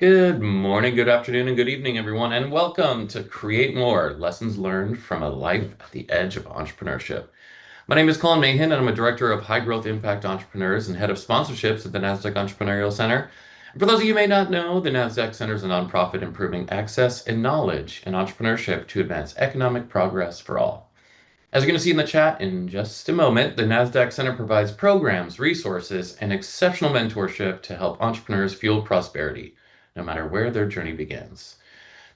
Good morning, good afternoon, and good evening, everyone, and welcome to Create More Lessons Learned from a Life at the Edge of Entrepreneurship. My name is Colin Mahan, and I'm a director of high growth impact entrepreneurs and head of sponsorships at the NASDAQ Entrepreneurial Center. And for those of you who may not know, the NASDAQ Center is a nonprofit improving access and knowledge in entrepreneurship to advance economic progress for all. As you're going to see in the chat in just a moment, the NASDAQ Center provides programs, resources, and exceptional mentorship to help entrepreneurs fuel prosperity, no matter where their journey begins.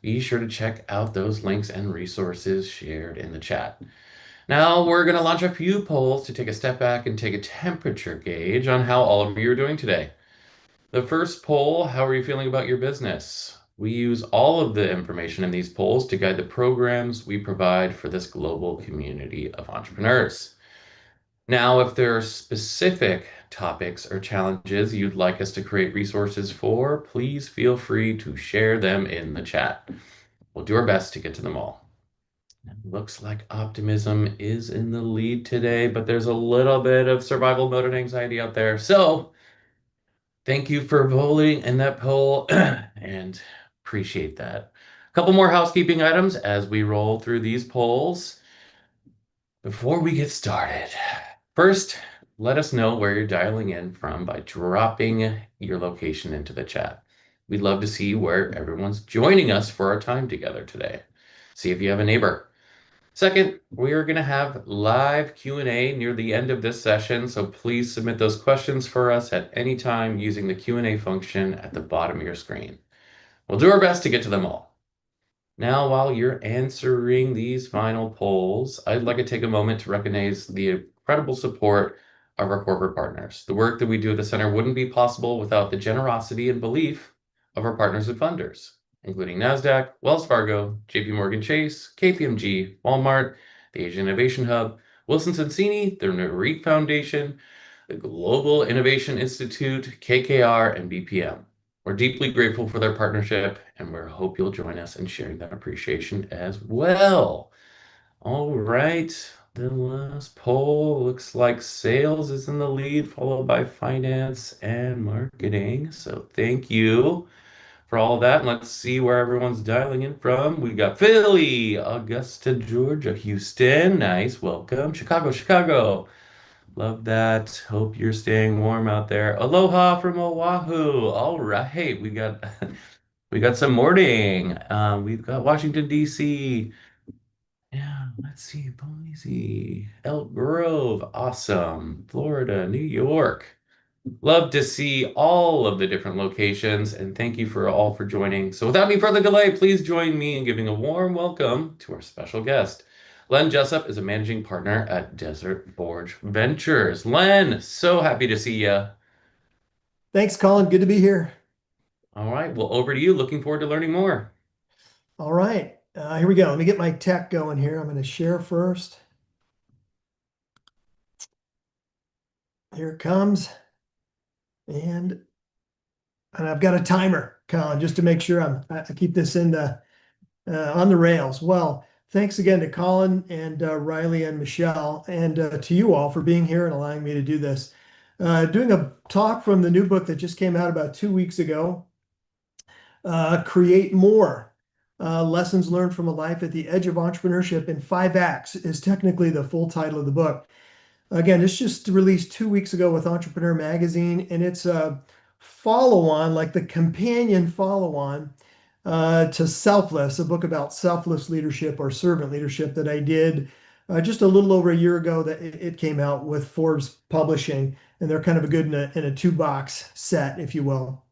Be sure to check out those links and resources shared in the chat. Now, we're going to launch a few polls to take a step back and take a temperature gauge on how all of you are doing today. The first poll, how are you feeling about your business? We use all of the information in these polls to guide the programs we provide for this global community of entrepreneurs. Now, if there are specific topics or challenges you'd like us to create resources for, please feel free to share them in the chat. We'll do our best to get to them all. It looks like optimism is in the lead today, but there's a little bit of survival mode and anxiety out there. So thank you for voting in that poll and appreciate that. A couple more housekeeping items as we roll through these polls before we get started. First, let us know where you're dialing in from by dropping your location into the chat. We'd love to see where everyone's joining us for our time together today. See if you have a neighbor. Second, we are going to have live Q&A near the end of this session, so please submit those questions for us at any time using the Q&A function at the bottom of your screen. We'll do our best to get to them all. Now, while you're answering these final polls, I'd like to take a moment to recognize the incredible support of our corporate partners. The work that we do at the center wouldn't be possible without the generosity and belief of our partners and funders, including NASDAQ, Wells Fargo, JP Morgan Chase, KPMG, Walmart, the Asian Innovation Hub, Wilson Sonsini, the Nourit Foundation, the Global Innovation Institute, KKR, and BPM. We're deeply grateful for their partnership, and we hope you'll join us in sharing that appreciation as well. All right, the last poll looks like sales is in the lead, followed by finance and marketing. So thank you for all of that. And let's see where everyone's dialing in from. We got Philly, Augusta, Georgia, Houston. Nice, welcome. Chicago, Chicago. Love that. Hope you're staying warm out there. Aloha from Oahu. All right, we got we got some morning. We've got Washington D.C. Yeah, let's see, Boise, Elk Grove, awesome. Florida, New York. Love to see all of the different locations, and thank you for all for joining. So without any further delay, please join me in giving a warm welcome to our special guest. Len Jessup is a managing partner at Desert Forge Ventures. Len, so happy to see you. Thanks, Colin. Good to be here. All right, well, over to you. Looking forward to learning more. All right, here we go. Let me get my tech going here. I'm going to share first. Here it comes. And I've got a timer, Colin, just to make sure I keep this in on the rails. Well, thanks again to Colin and Riley and Michelle, and to you all for being here and allowing me to do this. Doing a talk from the new book that just came out about 2 weeks ago, Create More. Lessons Learned from a Life at the Edge of Entrepreneurship in 5 Acts is technically the full title of the book. Again, it's just released 2 weeks ago with Entrepreneur Magazine, and it's a follow-on, like the companion follow-on to Selfless, a book about selfless leadership or servant leadership that I did just a little over a year ago. That it came out with Forbes Publishing, and they're kind of a good in a 2-box set, if you will.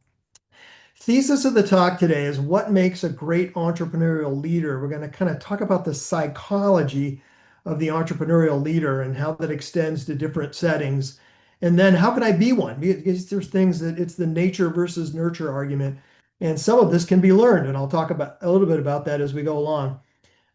Thesis of the talk today is what makes a great entrepreneurial leader. We're going to kind of talk about the psychology of the entrepreneurial leader and how that extends to different settings. And then how can I be one? Because there's things that it's the nature versus nurture argument. And some of this can be learned. And I'll talk about a little bit about that as we go along.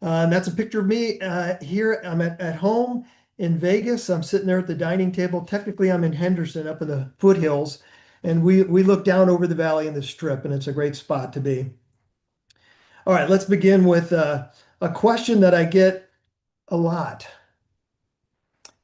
And that's a picture of me here. I'm at home in Vegas. I'm sitting there at the dining table. Technically, I'm in Henderson up in the foothills. And we look down over the valley in the strip, and it's a great spot to be. All right, let's begin with a question that I get a lot.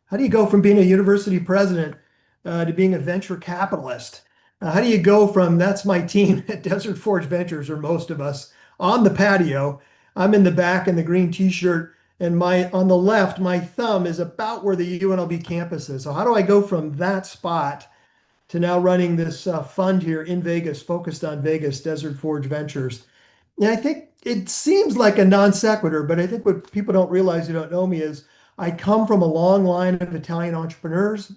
How do you go from being a university president to being a venture capitalist? How do you go from that's my team at Desert Forge Ventures, or most of us, on the patio? I'm in the back in the green t-shirt, and my on the left, my thumb is about where the UNLV campus is. So how do I go from that spot to now running this fund here in Vegas, focused on Vegas, Desert Forge Ventures? And I think it seems like a non sequitur, but I think what people don't realize who don't know me is I come from a long line of Italian entrepreneurs,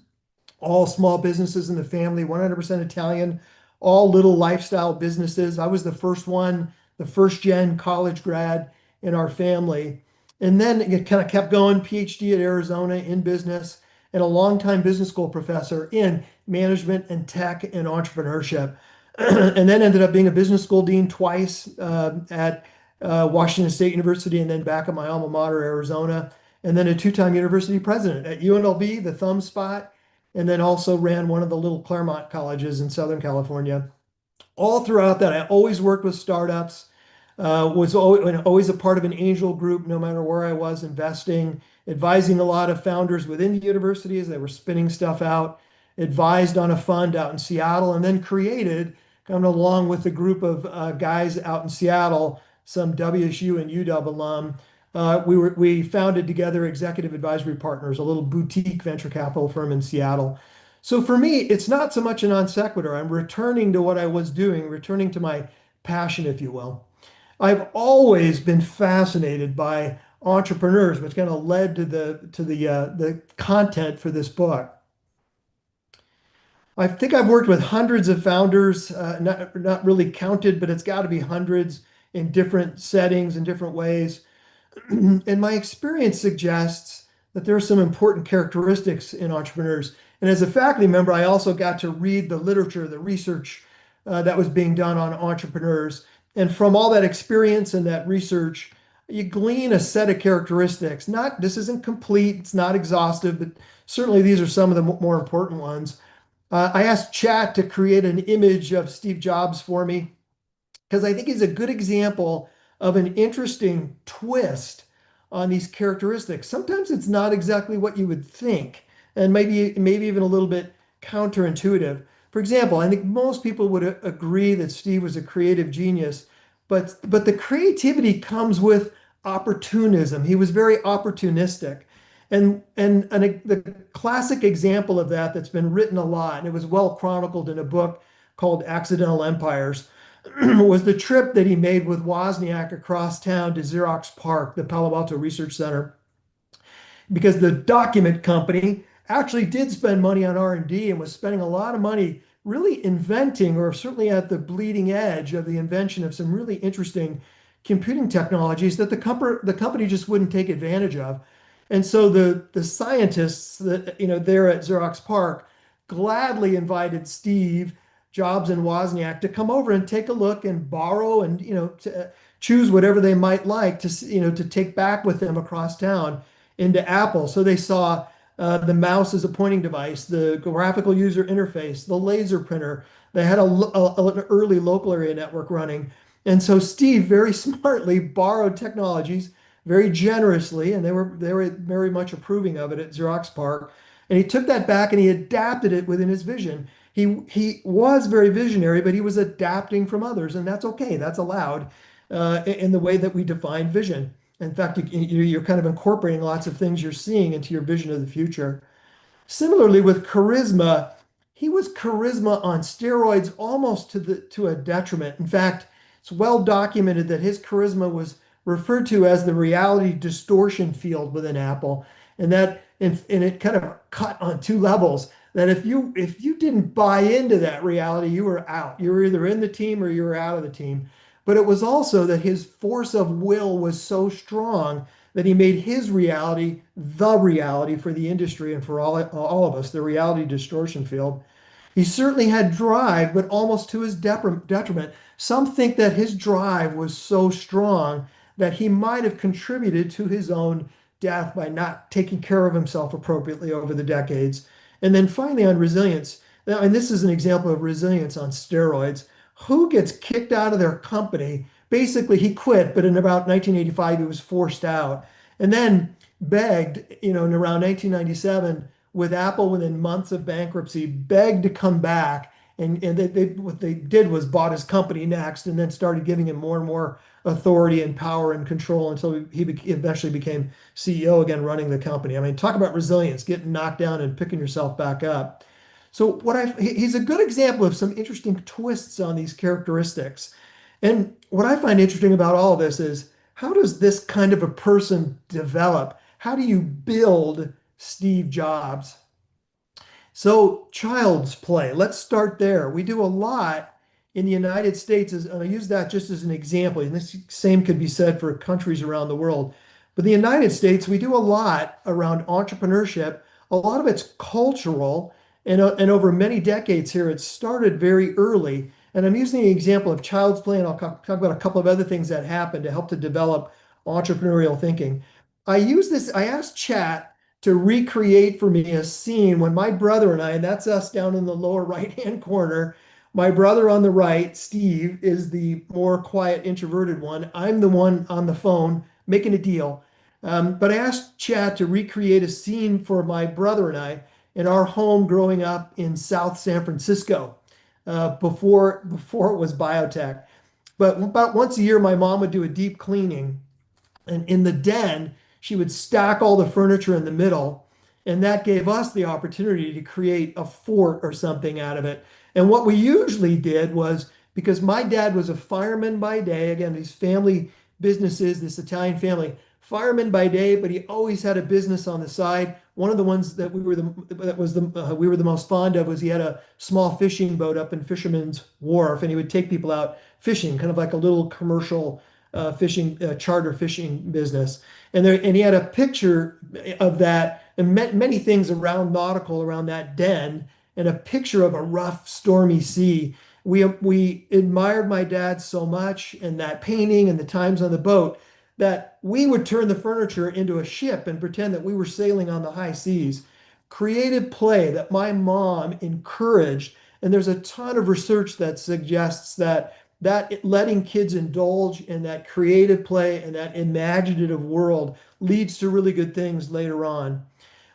all small businesses in the family, 100% Italian, all little lifestyle businesses. I was the first one, the first gen college grad in our family. And then it kind of kept going, PhD at Arizona in business, and a longtime business school professor in management and tech and entrepreneurship. And then ended up being a business school dean twice at Washington State University, and then back at my alma mater, Arizona, and then a two-time university president at UNLV, the thumb spot, and then also ran one of the little Claremont colleges in Southern California. All throughout that, I always worked with startups, was always a part of an angel group, no matter where I was investing, advising a lot of founders within the university as they were spinning stuff out, advised on a fund out in Seattle, and then created, coming along with a group of guys out in Seattle, some WSU and UW alum. We founded together Executive Advisory Partners, a little boutique venture capital firm in Seattle. So for me, it's not so much a non sequitur. I'm returning to what I was doing, returning to my passion, if you will. I've always been fascinated by entrepreneurs, which kind of led to the content for this book. I think I've worked with hundreds of founders, not really counted, but it's got to be hundreds in different settings and different ways. And my experience suggests that there are some important characteristics in entrepreneurs. And as a faculty member, I also got to read the literature, the research that was being done on entrepreneurs. And from all that experience and that research, you glean a set of characteristics. Not, this isn't complete, it's not exhaustive, but certainly these are some of the more important ones. I asked Chat to create an image of Steve Jobs for me because I think he's a good example of an interesting twist on these characteristics. Sometimes it's not exactly what you would think, and maybe even a little bit counterintuitive. For example, I think most people would agree that Steve was a creative genius, but the creativity comes with opportunism. He was very opportunistic. And the classic example of that that's been written a lot, and it was well chronicled in a book called Accidental Empires, was the trip that he made with Wozniak across town to Xerox PARC, the Palo Alto Research Center, because the document company actually did spend money on R&D and was spending a lot of money really inventing, or certainly at the bleeding edge of the invention of some really interesting computing technologies that the company just wouldn't take advantage of. And so the scientists that there at Xerox PARC gladly invited Steve Jobs and Wozniak to come over and take a look and borrow and to choose whatever they might like to take back with them across town into Apple. So they saw the mouse as a pointing device, the graphical user interface, the laser printer. They had an early local area network running. And so Steve very smartly borrowed technologies very generously, and they were very much approving of it at Xerox PARC. And he took that back and he adapted it within his vision. He was very visionary, but he was adapting from others, and that's okay. That's allowed in the way that we define vision. In fact, you're kind of incorporating lots of things you're seeing into your vision of the future. Similarly, with charisma, he was charisma on steroids almost to a detriment. In fact, it's well documented that his charisma was referred to as the reality distortion field within Apple, and it kind of cut on two levels. That if you didn't buy into that reality, you were out. You were either in the team or you were out of the team. But it was also that his force of will was so strong that he made his reality the reality for the industry and for all of us, the reality distortion field. He certainly had drive, but almost to his detriment. Some think that his drive was so strong that he might have contributed to his own death by not taking care of himself appropriately over the decades. And then finally, on resilience, and this is an example of resilience on steroids. Who gets kicked out of their company? Basically, he quit, but in about 1985, he was forced out. And then begged, in around 1997, with Apple within months of bankruptcy, begged to come back And what they did was bought his company next, and then started giving him more and more authority and power and control until eventually became CEO again, running the company. I mean, talk about resilience, getting knocked down and picking yourself back up. So he's a good example of some interesting twists on these characteristics. And what I find interesting about all of this is, how does this kind of a person develop? How do you build Steve Jobs? So, child's play, let's start there. We do a lot in the United States, and I use that just as an example, and this same could be said for countries around the world. But the United States, we do a lot around entrepreneurship. A lot of it's cultural, and over many decades here, it started very early. And I'm using the example of child's play, and I'll talk about a couple of other things that happened to help to develop entrepreneurial thinking. I asked Chat to recreate for me a scene when my brother and I, and that's us down in the lower right-hand corner, my brother on the right, Steve, is the more quiet, introverted one. I'm the one on the phone making a deal. But I asked Chad to recreate a scene for my brother and I in our home growing up in South San Francisco, before it was biotech. But about once a year, my mom would do a deep cleaning, and in the den, she would stack all the furniture in the middle. And that gave us the opportunity to create a fort or something out of it. And what we usually did was, because my dad was a fireman by day, again, these family businesses, this Italian family, fireman by day, but he always had a business on the side. One of the ones that we were the most fond of was, he had a small fishing boat up in Fisherman's Wharf, and he would take people out fishing, kind of like a little commercial fishing charter fishing business. And he had a picture of that, and many things around nautical around that den, and a picture of a rough, stormy sea. We admired my dad so much, and that painting and the times on the boat, that we would turn the furniture into a ship and pretend that we were sailing on the high seas. Creative play that my mom encouraged. And there's a ton of research that suggests that letting kids indulge in that creative play and that imaginative world leads to really good things later on.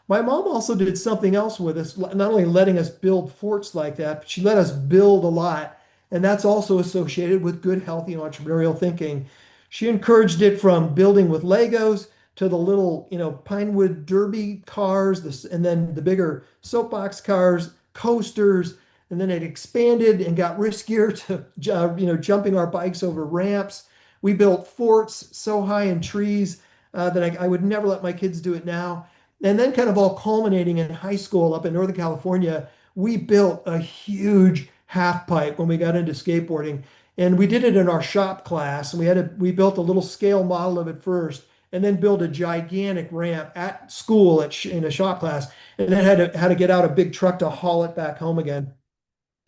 My mom also did something else with us, not only letting us build forts like that, but she let us build a lot. And that's also associated with good, healthy entrepreneurial thinking. She encouraged it from building with Legos to the little, Pinewood Derby cars, and then the bigger soapbox cars, coasters, and then it expanded and got riskier to, jumping our bikes over ramps. We built forts so high in trees that I would never let my kids do it now. And then, kind of all culminating in high school up in Northern California, we built a huge half pipe when we got into skateboarding. And we did it in our shop class. And we built a little scale model of it first, and then built a gigantic ramp at school in a shop class, and then had to get out a big truck to haul it back home again.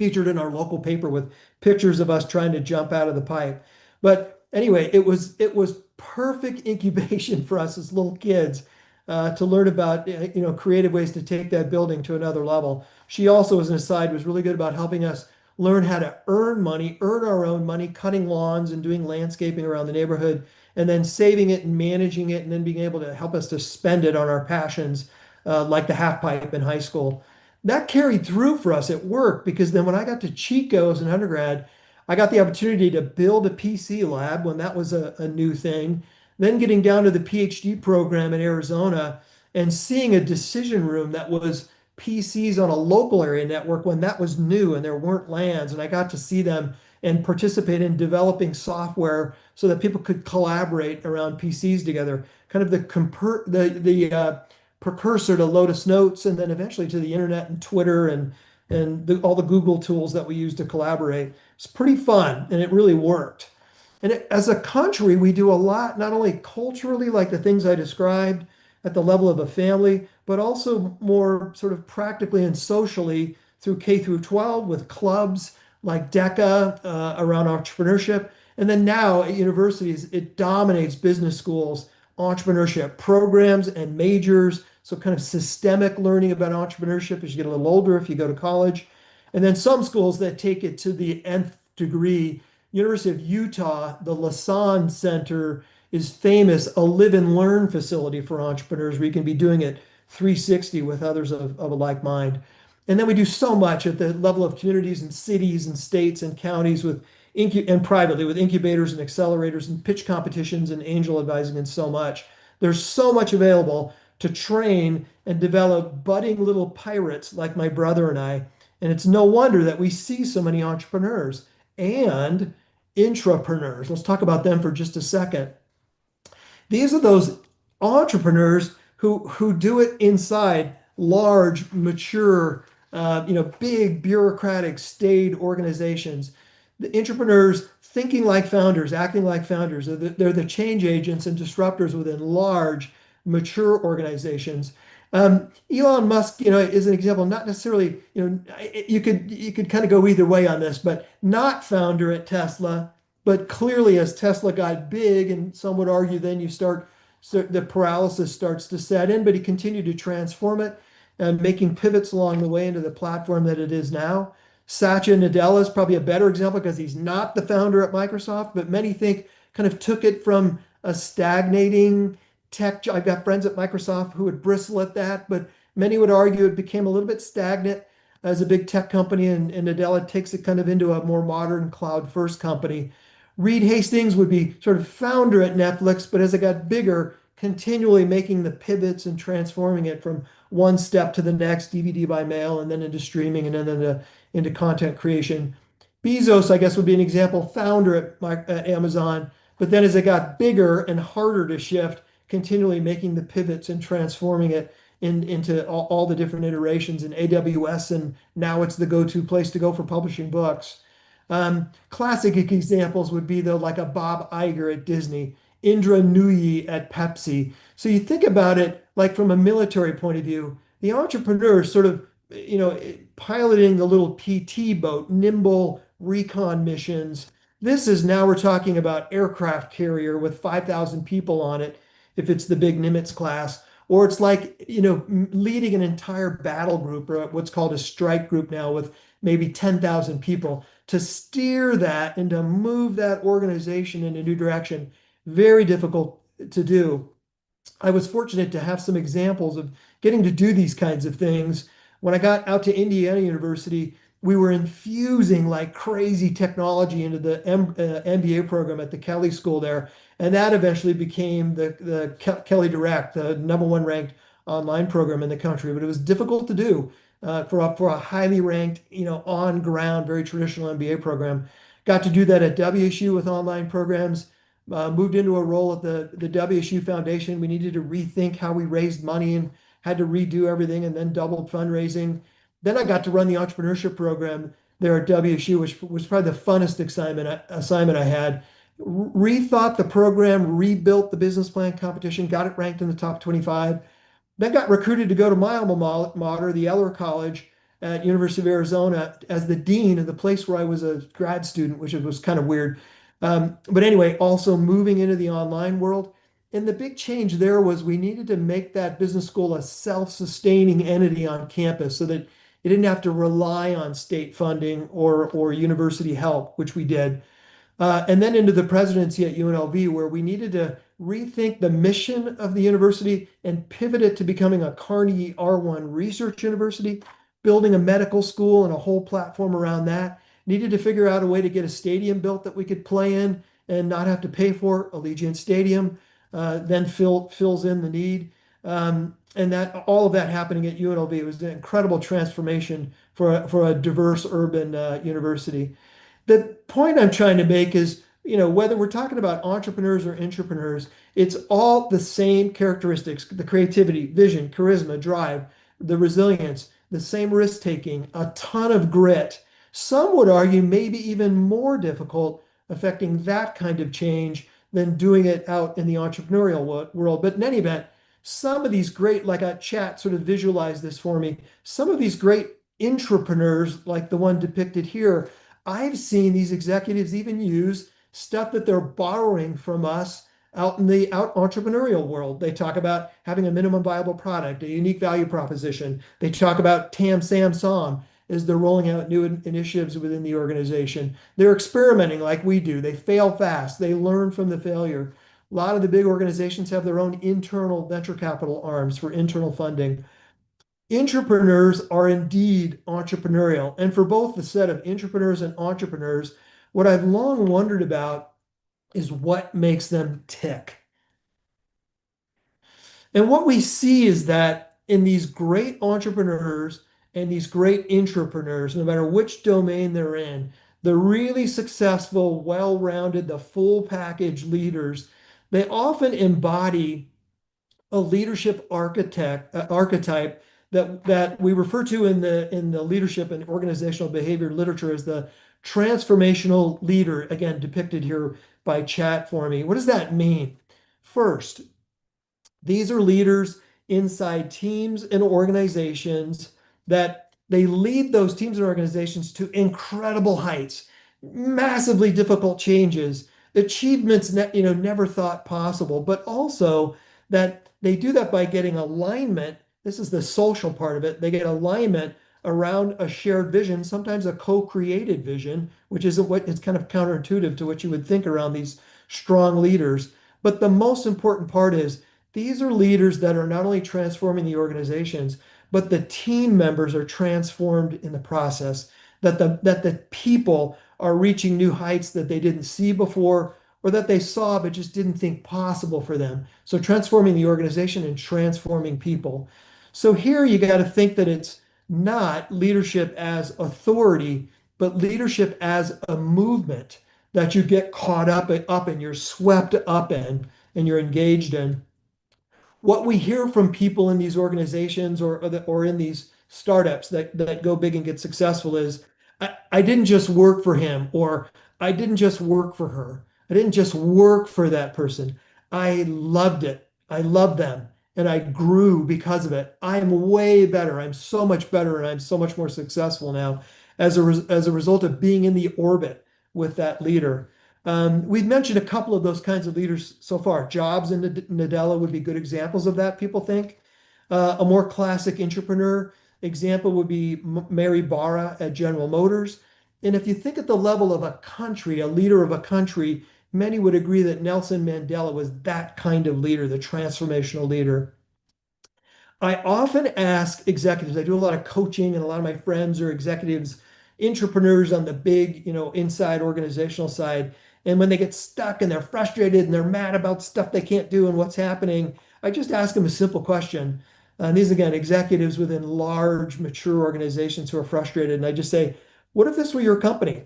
Featured in our local paper with pictures of us trying to jump out of the pipe. But anyway, it was perfect incubation for us as little kids, to learn about creative ways to take that building to another level. She also, as an aside, was really good about helping us learn how to earn money, earn our own money, cutting lawns and doing landscaping around the neighborhood, and then saving it and managing it, and then being able to help us to spend it on our passions, like the half pipe in high school. That carried through for us at work, because then when I got to Chico as an undergrad, I got the opportunity to build a PC lab when that was a new thing. Then getting down to the PhD program in Arizona and seeing a decision room that was PCs on a local area network when that was new and there weren't LANs. And I got to see them and participate in developing software so that people could collaborate around PCs together. Kind of the precursor to Lotus Notes, and then eventually to the internet and Twitter and all the Google tools that we use to collaborate. It's pretty fun, and it really worked. And as a country, we do a lot, not only culturally, like the things I described at the level of a family, but also more sort of practically and socially through K through 12 with clubs like DECA around entrepreneurship. And then now at universities, it dominates business schools, entrepreneurship programs and majors. So kind of systemic learning about entrepreneurship as you get a little older, if you go to college. And then some schools that take it to the nth degree. University of Utah, the Lassonde Center is famous, a live and learn facility for entrepreneurs where you can be doing it 360 with others of a like mind. And then we do so much at the level of communities and cities and states and counties with and privately with incubators and accelerators and pitch competitions and angel advising and so much. There's so much available to train and develop budding little pirates like my brother and I. And it's no wonder that we see so many entrepreneurs and intrapreneurs. Let's talk about them for just a second. These are those entrepreneurs who do it inside large, mature, big bureaucratic, staid organizations. The entrepreneurs thinking like founders, acting like founders. They're the change agents and disruptors within large, mature organizations. Elon Musk, is an example. Not necessarily, you could kind of go either way on this, but not founder at Tesla, but clearly, as Tesla got big, and some would argue then so the paralysis starts to set in, but he continued to transform it and making pivots along the way into the platform that it is now. Satya Nadella is probably a better example because he's not the founder at Microsoft, but many think kind of took it from a stagnating tech. I've got friends at Microsoft who would bristle at that, but many would argue it became a little bit stagnant as a big tech company, and Nadella takes it kind of into a more modern cloud first company. Reed Hastings would be sort of founder at Netflix, but as it got bigger, continually making the pivots and transforming it from one step to the next, DVD by mail, and then into streaming, and then into content creation. Bezos, I guess, would be an example, founder at Amazon, but then as it got bigger and harder to shift, continually making the pivots and transforming it into all the different iterations in AWS, and now it's the go-to place to go for publishing books. Classic examples would be though like a Bob Iger at Disney, Indra Nooyi at Pepsi. So you think about it like from a military point of view, the entrepreneur is sort of, piloting the little PT boat, nimble recon missions. This is now we're talking about aircraft carrier with 5,000 people on it, if it's the big Nimitz class, or it's like, leading an entire battle group or what's called a strike group now with maybe 10,000 people to steer that and to move that organization in a new direction. Very difficult to do. I was fortunate to have some examples of getting to do these kinds of things. When I got out to Indiana University, we were infusing like crazy technology into the MBA program at the Kelly School there. And that eventually became the Kelly Direct, the number one ranked online program in the country. But it was difficult to do for a highly ranked, on ground, very traditional MBA program. Got to do that at WSU with online programs. Moved into a role at the WSU Foundation. We needed to rethink how we raised money and had to redo everything and then doubled fundraising. Then I got to run the entrepreneurship program there at WSU, which was probably the funnest assignment I had. Rethought the program, rebuilt the business plan competition, got it ranked in the top 25. Then got recruited to go to my alma mater, the Eller College at University of Arizona, as the dean of the place where I was a grad student, which was kind of weird. But anyway, also moving into the online world. And the big change there was we needed to make that business school a self-sustaining entity on campus so that it didn't have to rely on state funding or university help, which we did. And then into the presidency at UNLV, where we needed to rethink the mission of the university and pivot it to becoming a Carnegie R1 research university, building a medical school and a whole platform around that. Needed to figure out a way to get a stadium built that we could play in and not have to pay for. Allegiant Stadium then fills in the need. And that all of that happening at UNLV. It was an incredible transformation for a diverse urban university. The point I'm trying to make is, whether we're talking about entrepreneurs or intrapreneurs, it's all the same characteristics, the creativity, vision, charisma, drive, the resilience, the same risk taking, a ton of grit. Some would argue maybe even more difficult affecting that kind of change than doing it out in the entrepreneurial world. But in any event, some of these great, like a chat sort of visualized this for me, some of these great intrapreneurs, like the one depicted here, I've seen these executives even use stuff that they're borrowing from us out in the entrepreneurial world. They talk about having a minimum viable product, a unique value proposition. They talk about TAM, SAM, SOM as they're rolling out new initiatives within the organization. They're experimenting like we do. They fail fast. They learn from the failure. A lot of the big organizations have their own internal venture capital arms for internal funding. Entrepreneurs are indeed entrepreneurial. And for both the set of entrepreneurs and entrepreneurs, what I've long wondered about is what makes them tick. And what we see is that in these great entrepreneurs and these great intrapreneurs, no matter which domain they're in, the really successful, well-rounded, the full package leaders, they often embody a leadership archetype that we refer to in the leadership and organizational behavior literature as the transformational leader, again depicted here by chat for me. What does that mean? First, these are leaders inside teams and organizations that they lead those teams and organizations to incredible heights, massively difficult changes, achievements never thought possible, but also that they do that by getting alignment. This is the social part of it. They get alignment around a shared vision, sometimes a co-created vision, which is what it's kind of counterintuitive to what you would think around these strong leaders. But the most important part is these are leaders that are not only transforming the organizations, but the team members are transformed in the process, that the people are reaching new heights that they didn't see before or that they saw but just didn't think possible for them. So transforming the organization and transforming people. So here you got to think that it's not leadership as authority, but leadership as a movement that you get caught up and you're swept up in and you're engaged in. What we hear from people in these organizations or in these startups that go big and get successful is, I didn't just work for him, or I didn't just work for her. I didn't just work for that person. I loved it. I love them. And I grew because of it. I'm way better. I'm so much better and I'm so much more successful now as a result of being in the orbit with that leader. We've mentioned a couple of those kinds of leaders so far. Jobs and Nadella would be good examples of that, people think. A more classic entrepreneur example would be Mary Barra at General Motors. And if you think at the level of a country, a leader of a country, many would agree that Nelson Mandela was that kind of leader, the transformational leader. I often ask executives, I do a lot of coaching, and a lot of my friends are executives, entrepreneurs on the big, inside organizational side. And when they get stuck and they're frustrated and they're mad about stuff they can't do and what's happening, I just ask them a simple question. And these, again, executives within large, mature organizations who are frustrated. And I just say, what if this were your company?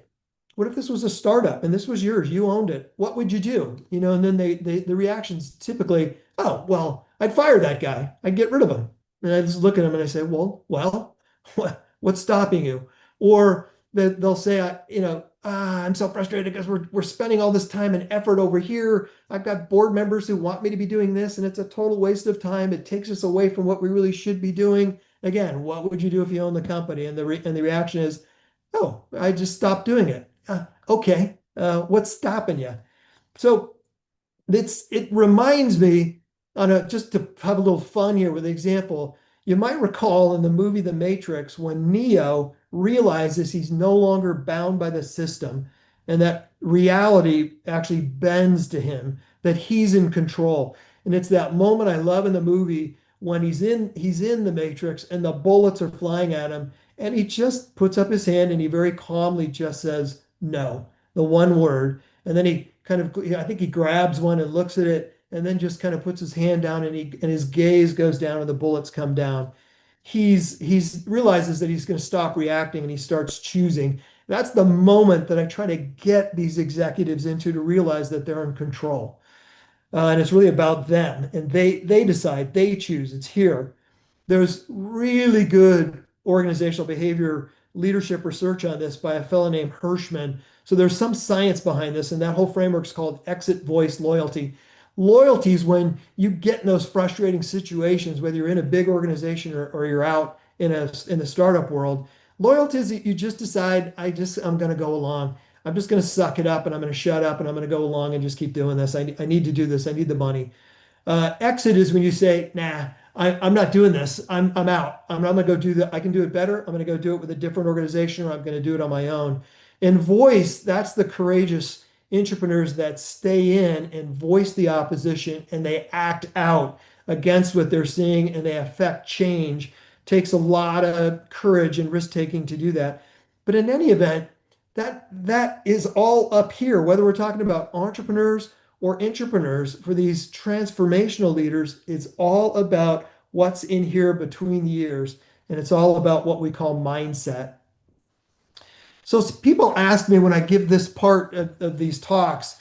What if this was a startup and this was yours? You owned it. What would you do? And then the reactions typically, oh, well, I'd fire that guy. I'd get rid of him. And I just look at him and I say, well, what's stopping you? Or they'll say, I'm so frustrated because we're spending all this time and effort over here. I've got board members who want me to be doing this, and it's a total waste of time. It takes us away from what we really should be doing. Again, what would you do if you owned the company? And the reaction is, oh, I just stopped doing it. Okay, what's stopping you? So it reminds me just to have a little fun here with the example. You might recall in the movie The Matrix when Neo realizes he's no longer bound by the system and that reality actually bends to him, that he's in control. And it's that moment I love in the movie when he's in the Matrix and the bullets are flying at him and he just puts up his hand and he very calmly just says no, the one word. And then he kind of, I think he grabs one and looks at it and then just kind of puts his hand down and his gaze goes down and the bullets come down. He's realizes that he's going to stop reacting and he starts choosing. That's the moment that I try to get these executives into to realize that they're in control. And it's really about them. And they decide, they choose. It's here. There's really good organizational behavior leadership research on this by a fellow named Hirschman. So there's some science behind this, and that whole framework's called exit voice loyalty. Loyalty is when you get in those frustrating situations, whether you're in a big organization or you're out in the startup world. Loyalty is that you just decide, I'm going to go along. I'm just going to suck it up and I'm going to shut up and I'm going to go along and just keep doing this. I need to do this. I need the money. Exit is when you say, nah, I'm not doing this. I'm out. I'm going to go do that. I can do it better. I'm going to go do it with a different organization or I'm going to do it on my own. And voice, that's the courageous entrepreneurs that stay in and voice the opposition and they act out against what they're seeing and they affect change Takes a lot of courage and risk taking to do that. But in any event, that is all up here, whether we're talking about entrepreneurs or entrepreneurs. For these transformational leaders, it's all about what's in here between the ears, and it's all about what we call mindset. So people ask me when I give this part of these talks,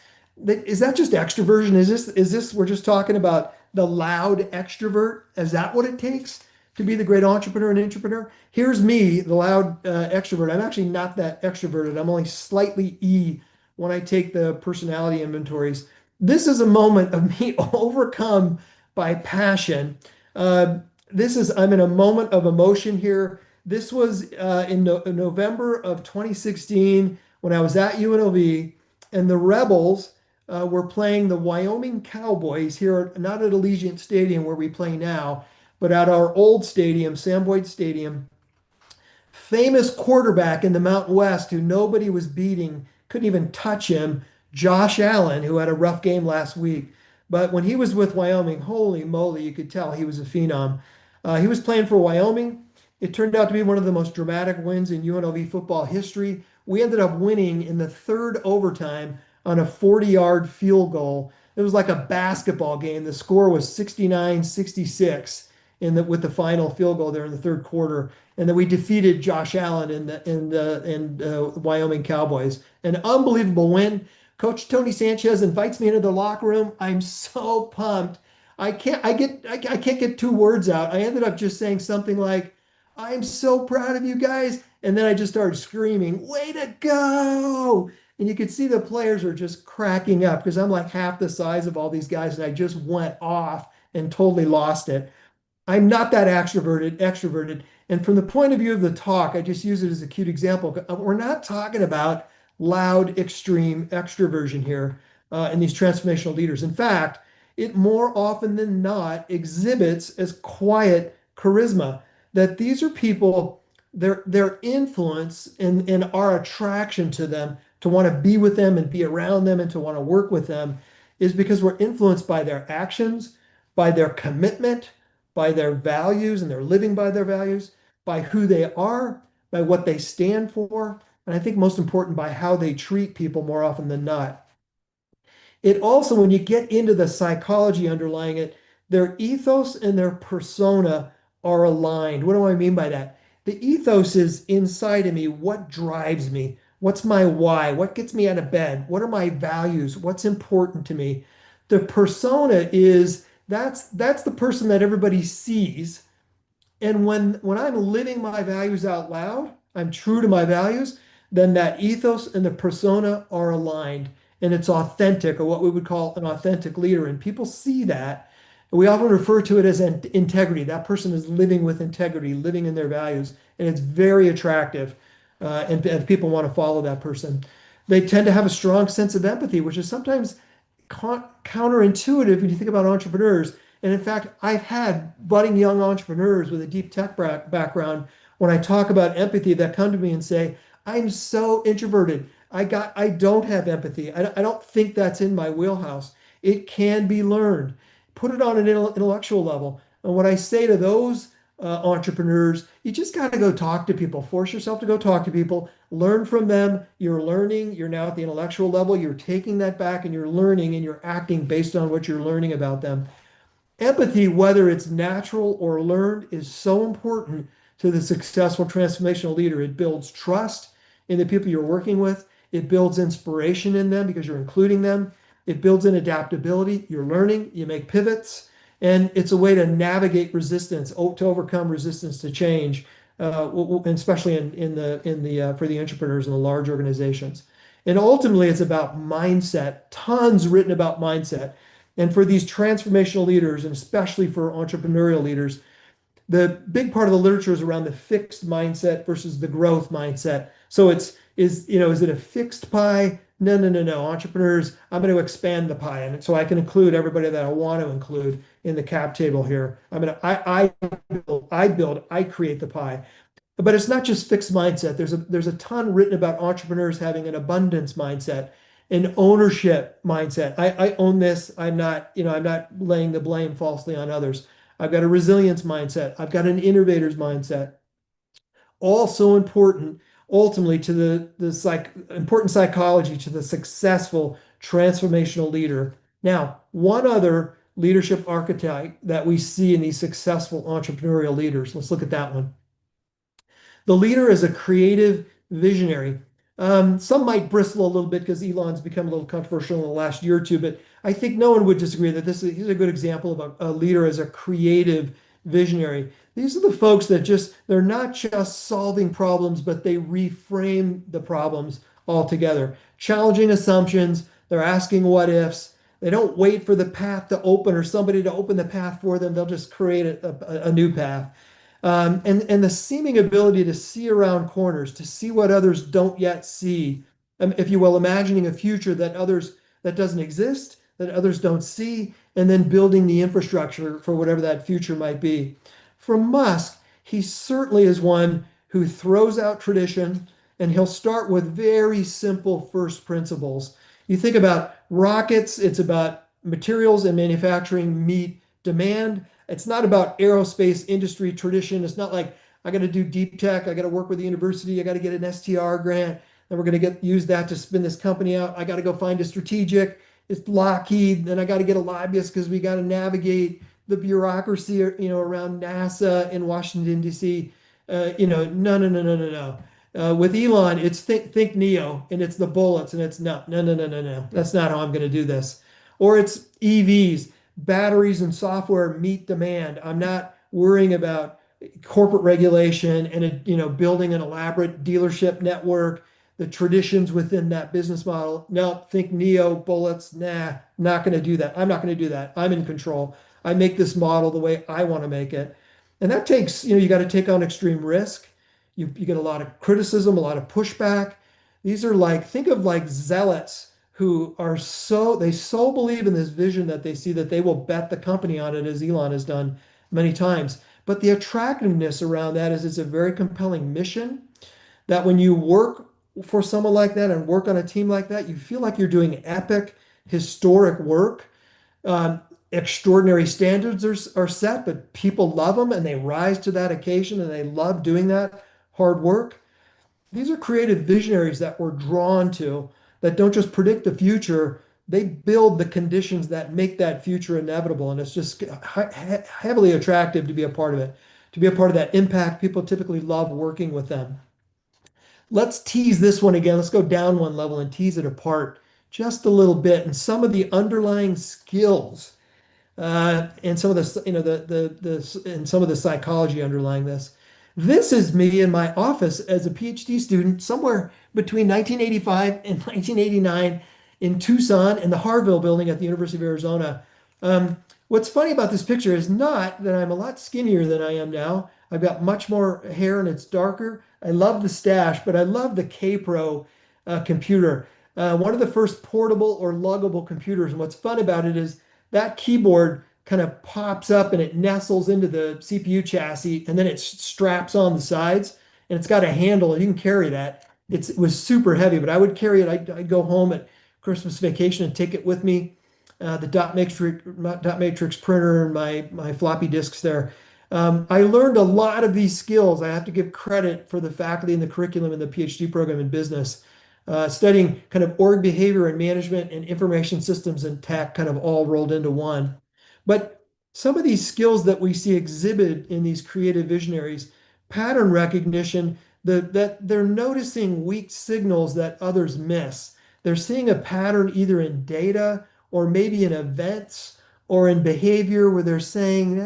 is that just extroversion? Is this we're just talking about the loud extrovert? Is that what it takes to be the great entrepreneur and entrepreneur? Here's me, the loud extrovert. I'm actually not that extroverted. I'm only slightly E when I take the personality inventories. This is a moment of me overcome by passion. Uh, I'm in a moment of emotion here. This was in November of 2016 when I was at UNLV, and the Rebels were playing the Wyoming Cowboys here, not at Allegiant Stadium where we play now, but at our old stadium, Sam Boyd Stadium. Famous quarterback in the Mountain West who nobody was beating, couldn't even touch him, Josh Allen, who had a rough game last week. But when he was with Wyoming, holy moly, you could tell he was a phenom. He was playing for Wyoming. It turned out to be one of the most dramatic wins in UNLV football history. We ended up winning in the third overtime on a 40-yard field goal. It was like a basketball game. The score was 69-66 with the final field goal there in the third quarter. And then we defeated Josh Allen in the Wyoming Cowboys. An unbelievable win. Coach Tony Sanchez invites me into the locker room. I'm so pumped. I can't get two words out. I ended up just saying something like, "I'm so proud of you guys." And then I just started screaming, "Way to go!" And you could see the players are just cracking up because I'm like half the size of all these guys, and I just went off and totally lost it. I'm not that extroverted. And from the point of view of the talk, I just use it as a cute example. We're not talking about loud, extreme extroversion here in these transformational leaders. In fact, it more often than not exhibits as quiet charisma. That these are people, their influence and our attraction to them, to want to be with them and be around them and to want to work with them, is because we're influenced by their actions, by their commitment, by their values, and they're living by their values, by who they are, by what they stand for, and I think most important, by how they treat people more often than not. It also, when you get into the psychology underlying it, their ethos and their persona are aligned. What do I mean by that? The ethos is inside of me. What drives me? What's my why? What gets me out of bed? What are my values? What's important to me? The persona is that's the person that everybody sees, and when I'm living my values out loud, I'm true to my values, then that ethos and the persona are aligned and it's authentic, or what we would call an authentic leader. And people see that. We often refer to it as integrity. That person is living with integrity, living in their values, and it's very attractive. And people want to follow that person. They tend to have a strong sense of empathy, which is sometimes counterintuitive when you think about entrepreneurs. And in fact, I've had budding young entrepreneurs with a deep tech background, when I talk about empathy, that come to me and say, "I'm so introverted. I don't have empathy. I don't think that's in my wheelhouse." It can be learned. Put it on an intellectual level. And what I say to those entrepreneurs, you just got to go talk to people. Force yourself to go talk to people, learn from them. You're learning. You're now at the intellectual level. You're taking that back and you're learning and you're acting based on what you're learning about them. Empathy, whether it's natural or learned, is so important to the successful transformational leader. It builds trust in the people you're working with. It builds inspiration in them because you're including them. It builds in adaptability. You're learning, you make pivots, and it's a way to navigate resistance, to overcome resistance to change, especially in the for the entrepreneurs in the large organizations. And ultimately, it's about mindset. Tons written about mindset. And for these transformational leaders, and especially for entrepreneurial leaders, the big part of the literature is around the fixed mindset versus the growth mindset. So is it a fixed pie? No, no, no, no. Entrepreneurs, I'm going to expand the pie, and so I can include everybody that I want to include in the cap table here. I create the pie. But it's not just fixed mindset. There's a ton written about entrepreneurs having an abundance mindset, an ownership mindset. I own this. I'm not laying the blame falsely on others. I've got a resilience mindset. I've got an innovator's mindset. All so important ultimately to important psychology to the successful transformational leader. Now, one other leadership archetype that we see in these successful entrepreneurial leaders. Let's look at that one. The leader is a creative visionary. Some might bristle a little bit because Elon's become a little controversial in the last year or two, but I think no one would disagree that he's a good example of a leader as a creative visionary. These are the folks that they're not just solving problems, but they reframe the problems altogether. Challenging assumptions, they're asking what ifs. They don't wait for the path to open or somebody to open the path for them. They'll just create a new path. And the seeming ability to see around corners, to see what others don't yet see, if you will, imagining a future that doesn't exist, that others don't see, and then building the infrastructure for whatever that future might be. For Musk, he certainly is one who throws out tradition, and he'll start with very simple first principles. You think about rockets, it's about materials and manufacturing meet demand. It's not about aerospace industry tradition. It's not like I got to do deep tech. I got to work with the university. I got to get an STR grant. Then we're going to use that to spin this company out. I got to go find a strategic. It's Lockheed. Then I got to get a lobbyist because we got to navigate the bureaucracy, around NASA in Washington, D.C. No, no, no, no, no, no. With Elon, it's think Neo, and it's the bullets, and it's no, no, no, no, no, no. That's not how I'm going to do this. Or it's EVs, batteries and software meet demand. I'm not worrying about corporate regulation and building an elaborate dealership network, the traditions within that business model. No, think Neo, bullets. Nah, not going to do that. I'm not going to do that. I'm in control. I make this model the way I want to make it. And that takes, you got to take on extreme risk. You get a lot of criticism, a lot of pushback. These are think of like zealots who they so believe in this vision that they see that they will bet the company on it, as Elon has done many times. But the attractiveness around that is it's a very compelling mission that when you work for someone like that and work on a team like that, you feel like you're doing epic, historic work. Extraordinary standards are set, but people love them and they rise to that occasion and they love doing that hard work. These are creative visionaries that we're drawn to that don't just predict the future, they build the conditions that make that future inevitable. And it's just heavily attractive to be a part of it, to be a part of that impact. People typically love working with them. Let's tease this one again. Let's go down one level and tease it apart just a little bit. And some of the underlying skills and some of and some of the psychology underlying this. This is me in my office as a PhD student somewhere between 1985 and 1989 in Tucson in the Harville building at the University of Arizona. What's funny about this picture is not that I'm a lot skinnier than I am now. I've got much more hair and it's darker. I love the stash, but I love the K-Pro computer. One of the first portable or luggable computers. And what's fun about it is that keyboard kind of pops up and it nestles into the CPU chassis and then it straps on the sides and it's got a handle and you can carry that. It was super heavy, but I would carry it. I'd go home at Christmas vacation and take it with me. The dot matrix printer and my floppy disks there. I learned a lot of these skills. I have to give credit for the faculty and the curriculum in the PhD program in business, studying kind of org behavior and management and information systems and tech kind of all rolled into one. But some of these skills that we see exhibited in these creative visionaries, pattern recognition, that they're noticing weak signals that others miss. They're seeing a pattern either in data or maybe in events or in behavior where they're saying,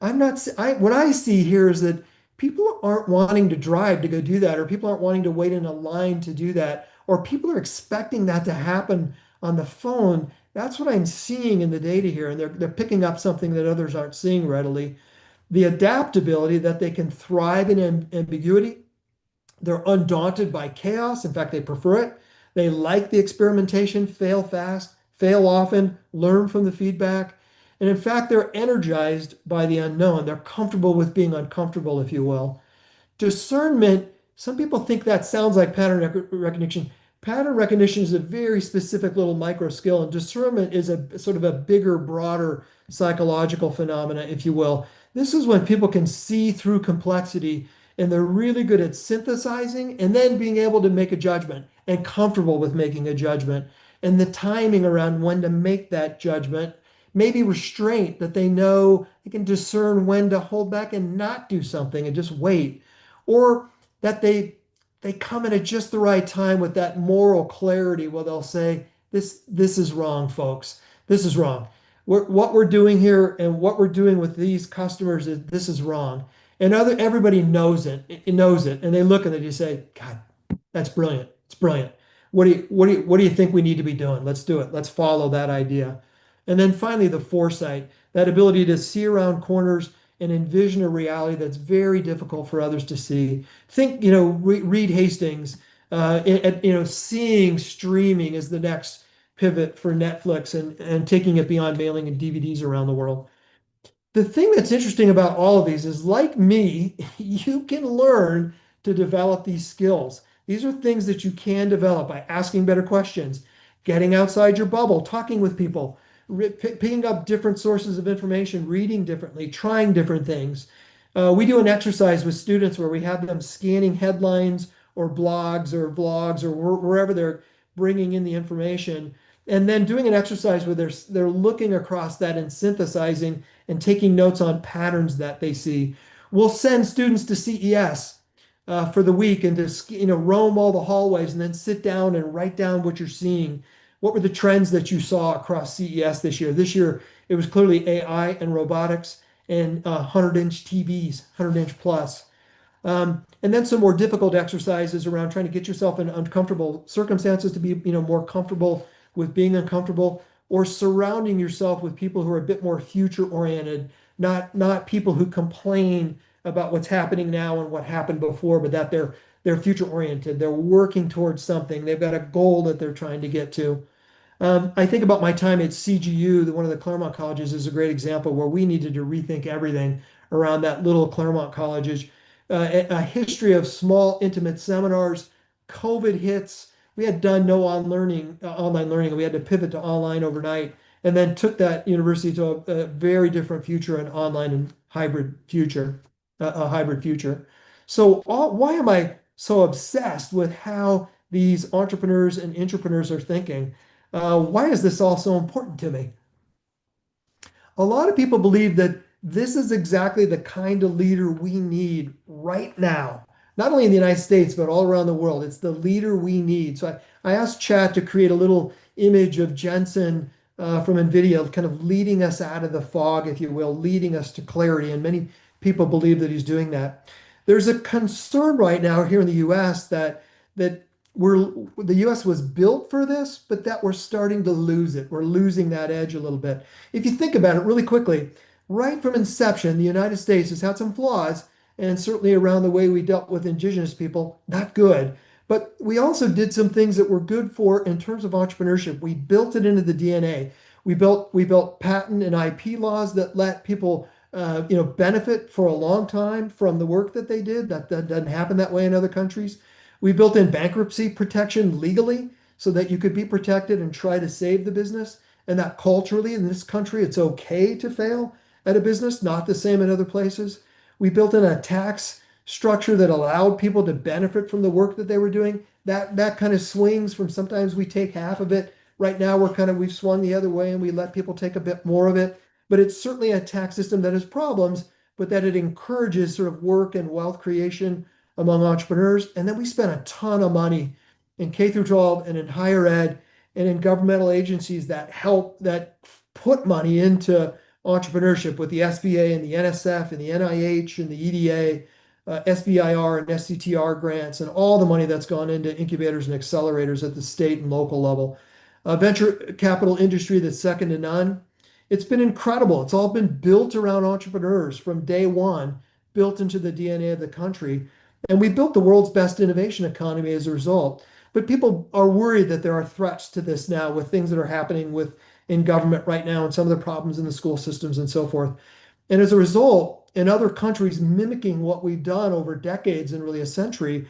I'm not, what I see here is that people aren't wanting to drive to go do that, or people aren't wanting to wait in a line to do that, or people are expecting that to happen on the phone. That's what I'm seeing in the data here, and they're picking up something that others aren't seeing readily. The adaptability that they can thrive in ambiguity. They're undaunted by chaos. In fact, they prefer it. They like the experimentation, fail fast, fail often, learn from the feedback. And in fact, they're energized by the unknown. They're comfortable with being uncomfortable, if you will. Discernment, some people think that sounds like pattern recognition. Pattern recognition is a very specific little micro skill, and discernment is a sort of a bigger, broader psychological phenomena, if you will. This is when people can see through complexity and they're really good at synthesizing and then being able to make a judgment and comfortable with making a judgment. And the timing around when to make that judgment, maybe restraint that they know they can discern when to hold back and not do something and just wait, or that they come in at just the right time with that moral clarity where they'll say, this is wrong, folks. This is wrong. What we're doing here and what we're doing with these customers is this is wrong. And everybody knows it knows it. And they look and they just say, God, that's brilliant. It's brilliant. What do you think we need to be doing? Let's do it. Let's follow that idea. And then finally, the foresight, that ability to see around corners and envision a reality that's very difficult for others to see. Think, Reed Hastings, seeing streaming as the next pivot for Netflix and taking it beyond mailing and DVDs around the world. The thing that's interesting about all of these is, like me, you can learn to develop these skills. These are things that you can develop by asking better questions, getting outside your bubble, talking with people, picking up different sources of information, reading differently, trying different things. We do an exercise with students where we have them scanning headlines or blogs or vlogs or wherever they're bringing in the information, and then doing an exercise where they're looking across that and synthesizing and taking notes on patterns that they see. We'll send students to CES for the week and to roam all the hallways and then sit down and write down what you're seeing. What were the trends that you saw across CES this year? This year it was clearly AI and robotics and 100-inch TVs, 100-inch plus. And then some more difficult exercises around trying to get yourself in uncomfortable circumstances to be, more comfortable with being uncomfortable, or surrounding yourself with people who are a bit more future oriented, not people who complain about what's happening now and what happened before, but that they're future oriented. They're working towards something. They've got a goal that they're trying to get to. I think about my time at CGU, one of the Claremont colleges is a great example where we needed to rethink everything around that little Claremont college. A history of small, intimate seminars. COVID hits. We had done no online learning, and we had to pivot to online overnight, and then took that university to a very different future, an online and hybrid future, a hybrid future. So, why am I so obsessed with how these entrepreneurs and intrapreneurs are thinking? Why is this all so important to me? A lot of people believe that this is exactly the kind of leader we need right now, not only in the United States, but all around the world. It's the leader we need. So I asked Chat to create a little image of Jensen from NVIDIA, kind of leading us out of the fog, if you will, leading us to clarity. And many people believe that he's doing that. There's a concern right now here in the US that the US was built for this, but that we're starting to lose it. We're losing that edge a little bit. If you think about it really quickly, right from inception, the United States has had some flaws, and certainly around the way we dealt with indigenous people, not good. But we also did some things that were good for in terms of entrepreneurship. We built it into the DNA. We built patent and IP laws that let people benefit for a long time from the work that they did. That doesn't happen that way in other countries. We built in bankruptcy protection legally so that you could be protected and try to save the business. And that culturally in this country, it's okay to fail at a business, not the same in other places. We built in a tax structure that allowed people to benefit from the work that they were doing. That kind of swings from sometimes we take half of it. Right now we've swung the other way and we let people take a bit more of it. But it's certainly a tax system that has problems, but that it encourages sort of work and wealth creation among entrepreneurs. And then we spent a ton of money in K through 12 and in higher ed and in governmental agencies that put money into entrepreneurship with the SBA and the NSF and the NIH and the EDA, SBIR and SCTR grants, and all the money that's gone into incubators and accelerators at the state and local level. A venture capital industry that's second to none. It's been incredible. It's all been built around entrepreneurs from day one, built into the DNA of the country. And we built the world's best innovation economy as a result. But people are worried that there are threats to this now with things that are happening in government right now and some of the problems in the school systems and so forth. And as a result, in other countries mimicking what we've done over decades and really a century,